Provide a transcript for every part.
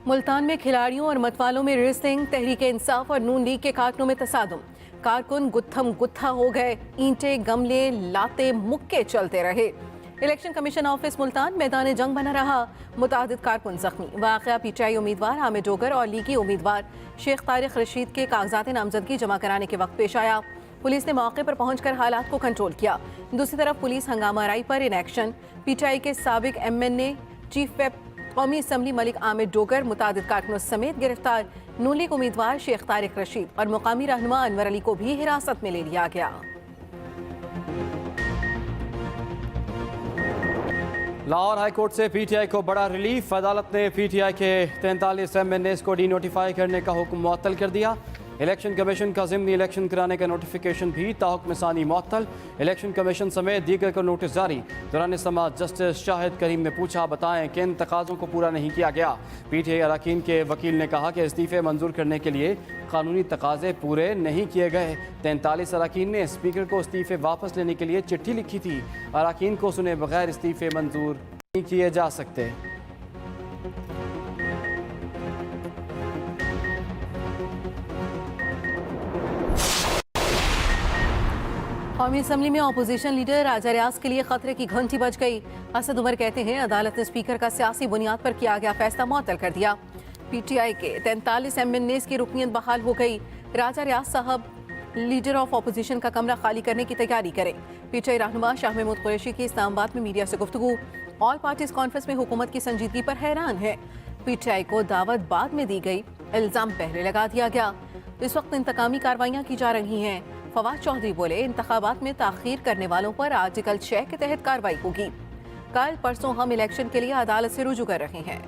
मुल्तान में खिलाड़ियों और मतवालों में रेसलिंग, तहरीक इंसाफ और नून लीग के कारकुनों में तसादुम। कारकुन गुत्थम गुत्था हो गए, ईंटें, गमले, लाते, मुक्के चलते रहे। इलेक्शन कमीशन ऑफिस मुल्तान मैदान जंग बना रहा। मुतादिद कारकुन जख्मी। वाक़या पीटीआई उम्मीदवार हामिद डोगर और लीगी उम्मीदवार शेख तारिक रशीद के कागजात नामजदगी जमा कराने के वक्त पेश आया। पुलिस ने मौके पर पहुंचकर हालात को कंट्रोल किया। दूसरी तरफ पुलिस हंगामा राई पर इन एक्शन। पीटीआई के साबिक एमएनए चीफ व्हिप कौमी असम्बली मलिक आमिर डोगर मुतादिद कारकुनों समेत गिरफ्तार। नून लीग उम्मीदवार शेख तारिक रशीद और मुकामी रहनुमा अनवर अली को भी हिरासत में ले लिया गया। लाहौर हाई कोर्ट से पीटीआई को बड़ा रिलीफ। अदालत ने पीटीआई के 43 एमएनएस को डी नोटिफाई करने का हुक्म मुअत्तल कर दिया। इलेक्शन कमीशन का ज़िमनी इलेक्शन कराने का नोटिफिकेशन भी ताहुक्म सानी मुअत्तल। इलेक्शन कमीशन समेत दीगर को नोटिस जारी। दौरान समाअत जस्टिस शाहिद करीम ने पूछा, बताएं किन तकाज़ों को पूरा नहीं किया गया। पीटीआई अरकान के वकील ने कहा कि इस्तीफ़े मंजूर करने के लिए कानूनी तकाज़े पूरे नहीं किए गए। 43 अरकान ने स्पीकर को इस्तीफ़े वापस लेने के लिए चिट्ठी लिखी थी। अरकान को सुने बगैर इस्तीफ़े मंजूर नहीं किए जा सकते। कौमी असम्बली में अपोजिशन लीडर राजा रियाज के लिए खतरे की घंटी बज गई। असद उमर कहते हैं, अदालत ने स्पीकर का सियासी बुनियाद पर किया गया फैसला मुअत्तल कर दिया। पीटीआई के 43 एमएनएस की रुकनीत बहाल हो गई। राजा रियाज साहब लीडर ऑफ अपोजिशन का कमरा खाली करने की तैयारी करें। पीटीआई रहनुमा शाह महमूद कुरैशी की इस्लामाबाद में मीडिया से गुफ्तगू। ऑल पार्टीज कॉन्फ्रेंस में हुकूमत की संजीदगी पर हैरान है। पीटीआई को दावत बाद में दी गई, इल्जाम पहले लगा दिया गया। इस वक्त इंतकामी कार्रवाइयां की जा रही हैं। फवाद चौधरी बोले, इंतखाबात में ताखीर करने वालों पर आर्टिकल 6 के तहत कार्रवाई होगी। कल परसों हम इलेक्शन के लिए अदालत से रुजू कर रहे हैं।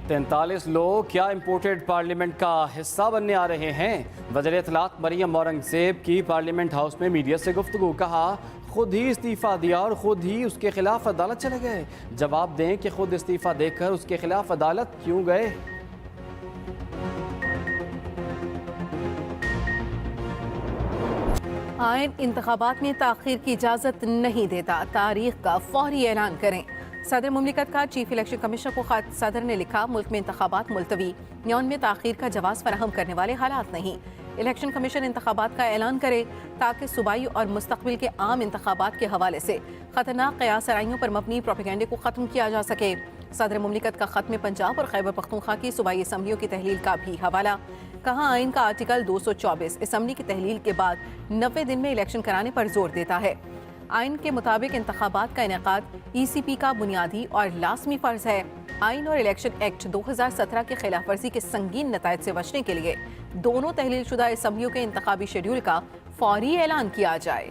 तैंतालीस लोग क्या इम्पोर्टेड पार्लियामेंट का हिस्सा बनने आ रहे हैं। वज़ीर इत्तलात मरियम औरंगज़ेब की पार्लियामेंट हाउस में मीडिया से गुफ्तगू। कहा, खुद ही इस्तीफ़ा दिया और खुद ही उसके खिलाफ अदालत चले गए। जवाब दें कि खुद इस्तीफ़ा देकर उसके खिलाफ अदालत क्यों गए। आइन इंतखाबात में ताखीर की इजाज़त नहीं देता, तारीख का फौरी ऐलान करें। सदर मुमलिकत का चीफ इलेक्शन कमीशनर को खत। सदर ने लिखा, मुल्क में इंतखाबात मुलतवी, न्यून में ताखीर का जवाब फराहम करने वाले हालात नहीं। इलेक्शन कमीशन इंतखाबात का ऐलान करे ताकि सूबाई और मुस्तकबिल के आम इंतखाबात के हवाले से खतरनाक कयास आराइयों पर मबनी प्रोपेगेंडे को ख़त्म किया जा सके। सदर मुमलिकत का खत में पंजाब और खैबर पख्तूनख्वा की सूबाई असम्बलियों की तहलील का भी हवाला। कहा, आइन का आर्टिकल 224 असम्बली की तहलील के बाद 90 दिन में इलेक्शन कराने पर जोर देता है। आइन के मुताबिक इंतखाबात का इनेकाद ECP का बुनियादी और लाजमी फ़र्ज है। आइन और इलेक्शन एक्ट 2017 के खिलाफ वर्जी के संगीन नतायज से बचने के लिए दोनों तहलील शुदा असम्बलियों के इंतखाबी शेड्यूल का फौरी ऐलान किया जाए।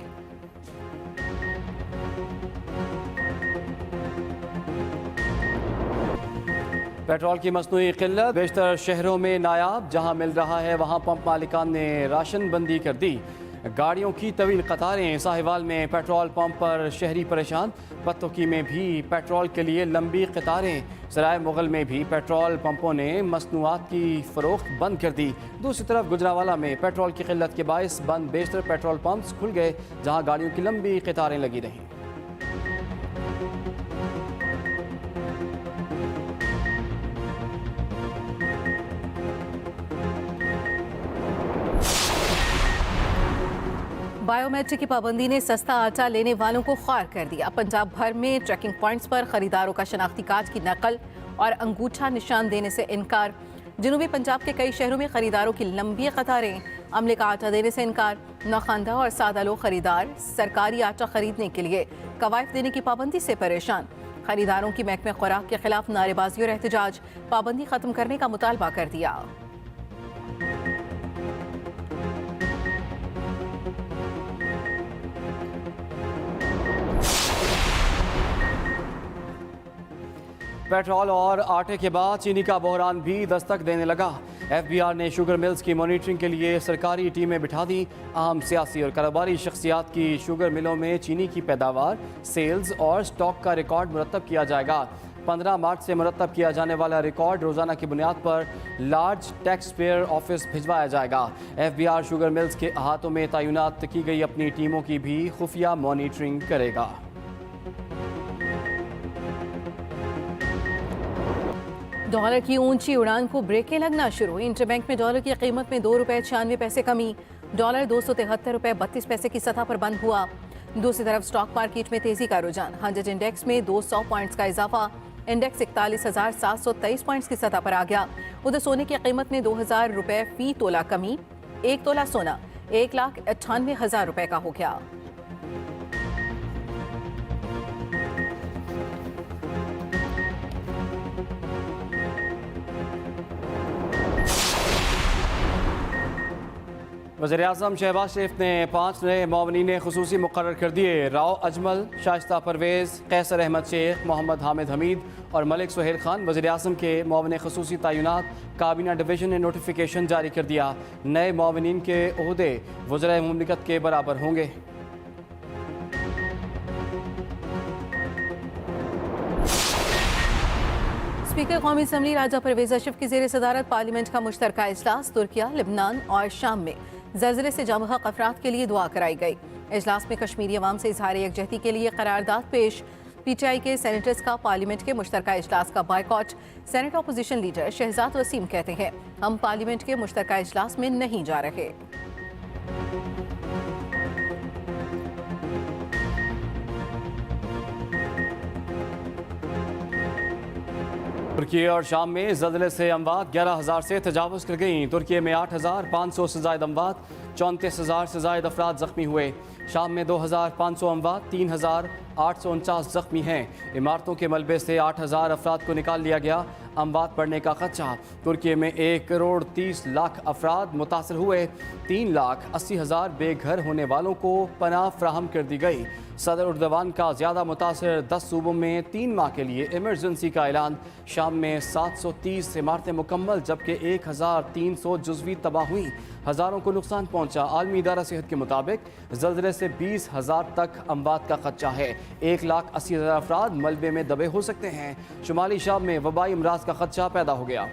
पेट्रोल की मसनूई किल्लत बेशतर शहरों में नायाब। जहां मिल रहा है वहां पंप मालिकान ने राशन बंदी कर दी। गाड़ियों की तवील कतारें। साहिवाल में पेट्रोल पंप पर शहरी परेशान। पत्तोकी में भी पेट्रोल के लिए लंबी कतारें। सराय मुगल में भी पेट्रोल पंपों ने मसनूआत की फरोख्त बंद कर दी। दूसरी तरफ गुजरावाला में पेट्रोल की किल्लत के बायस बंद बेशतर पेट्रोल पंप्स खुल गए, जहां गाड़ियों की लंबी कतारें लगी रहीं। बायोमेट्रिक की पाबंदी ने सस्ता आटा लेने वालों को ख्वार कर दिया। पंजाब भर में ट्रैकिंग पॉइंट्स पर खरीदारों का शनाख्ती कार्ड की नकल और अंगूठा निशान देने से इनकार। जनूबी पंजाब के कई शहरों में खरीदारों की लंबी कतारें। अमले का आटा देने से इनकार। नौखानदा और सादा लोग खरीदार सरकारी आटा खरीदने के लिए कवायद देने की पाबंदी से परेशान। खरीदारों की महकमे खुराक के खिलाफ नारेबाजी और एहतजाज। पाबंदी खत्म करने का मुतालबा कर दिया। पेट्रोल और आटे के बाद चीनी का बहरान भी दस्तक देने लगा। FBR ने शुगर मिल्स की मॉनिटरिंग के लिए सरकारी टीमें बिठा दी। अहम सियासी और कारोबारी शख्सियात की शुगर मिलों में चीनी की पैदावार, सेल्स और स्टॉक का रिकॉर्ड मुरतब किया जाएगा। 15 मार्च से मुरतब किया जाने वाला रिकॉर्ड रोज़ाना की बुनियाद पर लार्ज टैक्स पेयर ऑफिस भिजवाया जाएगा। FBR शुगर मिल्स के अहातों में तैनात की गई अपनी टीमों की भी खुफिया मॉनिटरिंग करेगा। डॉलर की ऊंची उड़ान को ब्रेकें लगना शुरू। इंटरबैंक में डॉलर की कीमत में 2 रुपये 96 पैसे कमी। डॉलर 273 रुपये 32 पैसे की सतह पर बंद हुआ। दूसरी तरफ स्टॉक मार्केट में तेजी का रुझान। 100 इंडेक्स में 200 पॉइंट्स का इजाफा। इंडेक्स 41,723 पॉइंट्स की सतह पर आ गया। उधर सोने की कीमत में 2,000 रुपये फी तोला कमी। 1 तोला सोना 1,98,000 रुपये का हो गया। वज़ीर-ए-आज़म शहबाज शरीफ ने 5 नए मुआवनीन खुसूसी मुकर्रर कर दिए। राव अजमल, शाइस्ता परवेज़, कैसर अहमद शेख, मोहम्मद हामिद हमीद और मलिक सुहेल खान। वज़ीर-ए-आज़म के मुआवन खुसूसी तैनात काबीना डिवीज़न ने नोटिफिकेशन जारी कर दिया। नए मुआवनीन के ओहदे वज़राए मुमलिकत के बराबर होंगे। स्पीकर कौमी असम्बली राजा परवेज अशरफ की ज़ेर सदारत पार्लियामेंट का मुश्तरका इजलास तुर्किया, लिबनान और शाम में ज़लज़ले से जमहक अफराद के लिए दुआ कराई गई। इजलास में कश्मीरी अवाम से इजहार यकजहती के लिए करारदाद पेश। PTI के सेनेटर्स का पार्लियामेंट के मुश्तरका इजलास का boycott. Senate opposition leader Shahzad Waseem कहते हैं, हम पार्लियामेंट के मुश्तरका इजलास में नहीं जा रहे। तुर्की और शाम में ज़लज़ले से अमवात 11,000 से तजावज़ कर गई। तुर्की में 8,500 से ज़ायद अमवात, 34,000 से ज़ायद अफराद ज़ख्मी हुए। शाम में 2,500 अमवात, 3,849 ज़ख्मी हैं। इमारतों के मलबे से 8,000 अफराद को निकाल लिया गया। अमवात बढ़ने का खदशा। तुर्की में 1,30,00,000 अफराद मुतासर हुए। 3,80,000 बेघर होने वालों को पनाह फ्राहम कर दी गई। सदर उर्दवान का ज़्यादा मुतासर 10 सूबों में 3 माह के लिए इमरजेंसी का ऐलान। शाम में 730 इमारतें मुकम्मल जबकि 1,300 जुज़वी तबाह हुई। हज़ारों को नुकसान पहुँचा। आलमी इदारा सेहत के मुताबिक ज़लज़ले से 20,000 तक अमवात का खदशा है। 1,80,000 अफराद मलबे में दबे हो सकते हैं। शुमाली शाम में वबाई अमराज का खदशा पैदा हो गया।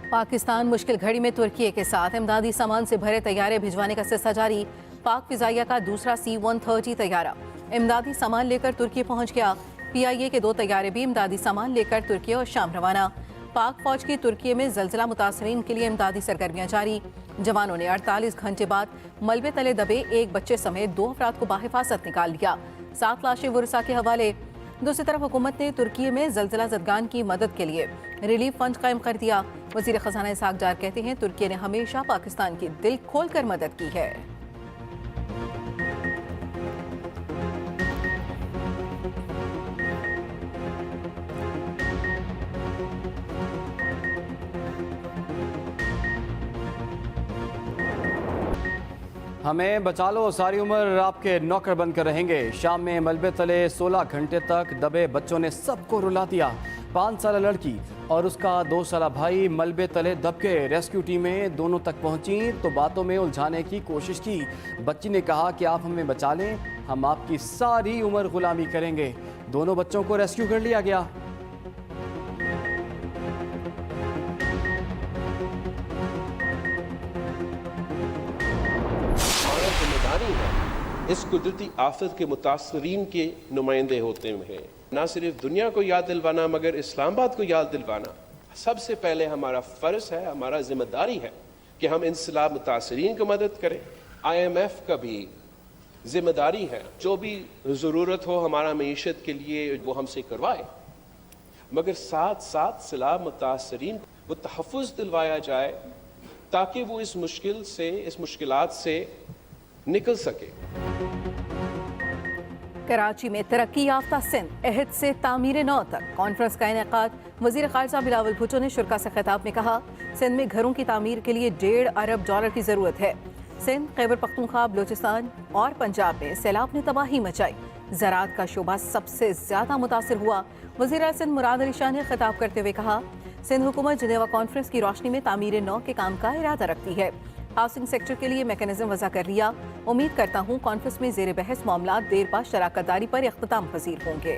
पाकिस्तान मुश्किल घड़ी में तुर्की के साथ इमदादी सामान से भरे तैयारे भिजवाने का सिलसिला जारी। पाक फिजाइया का दूसरा C-130 तैयारा इमदादी सामान लेकर तुर्की पहुंच गया। PIA के 2 तैयारे भी इमदादी सामान लेकर तुर्की और शाम रवाना। पाक फौज की तुर्की में ज़लज़ला मुतासरीन के लिए इमदादी सरगर्मियां जारी। जवानों ने 48 घंटे बाद मलबे तले दबे एक बच्चे समेत 2 अफराद को बाहिफाजत निकाल लिया। 7 लाशें वुरसा के हवाले। दूसरी तरफ हुकूमत ने तुर्की में ज़लज़ला ज़दगान की मदद के लिए रिलीफ फंड कायम कर दिया। वज़ीर ख़ज़ाना इसहाक डार कहते हैं, तुर्की ने हमेशा पाकिस्तान की दिल खोल कर मदद की है। हमें बचा लो, सारी उम्र आपके नौकर बनकर रहेंगे। शाम में मलबे तले 16 घंटे तक दबे बच्चों ने सबको रुला दिया। 5 साल लड़की और उसका 2 साल भाई मलबे तले दब गए। रेस्क्यू टीमें दोनों तक पहुंची तो बातों में उलझाने की कोशिश की। बच्ची ने कहा कि आप हमें बचा लें, हम आपकी सारी उम्र गुलामी करेंगे। दोनों बच्चों को रेस्क्यू कर लिया गया। इस कुदरती आफत के मुतासरीन के नुमाइंदे होते हैं। ना सिर्फ दुनिया को याद दिलवाना मगर इस्लामाबाद को याद दिलवाना सबसे पहले हमारा फ़र्ज़ है, हमारा जिम्मेदारी है कि हम इन सैलाब मुतासरीन को मदद करें। IMF का भी जिम्मेदारी है, जो भी ज़रूरत हो हमारा मईशत के लिए वो हमसे करवाए, मगर साथ साथ सैलाब मुतासरीन को तहफ़्फ़ुज़ दिलवाया जाए ताकि वो इस मुश्किल से, इस मुश्किलात से निकल सके। कराची में तरक्की याफ्ता सिंध, अहद से तामीर नौ तक कॉन्फ्रेंस का इनेकाद। वज़ीर ख़ारिजा बिलावल भुट्टो ने शुरा से खिताब में कहा, सिंध में घरों की तामीर के लिए $1.5 अरब की ज़रूरत है। सिंध, खैबर पख्तूनख्वा, बलूचिस्तान और पंजाब में सैलाब ने तबाही मचाई। ज़राअत का शोबा सबसे ज़्यादा मुतासर हुआ। वज़ीर सिंध मुराद अली शाह ने खिताब करते हुए कहा, सिंध हुकूमत जिनेवा कॉन्फ्रेंस की रोशनी में तामीर नौ के काम का इरादा रखती है। हाउसिंग सेक्टर के लिए मैकेनिज्म वज़ा कर लिया। उम्मीद करता हूँ कॉन्फ्रेंस में ज़ेर बहस मामला देर बाद शराकतदारी पर इख्तिताम पजीर होंगे।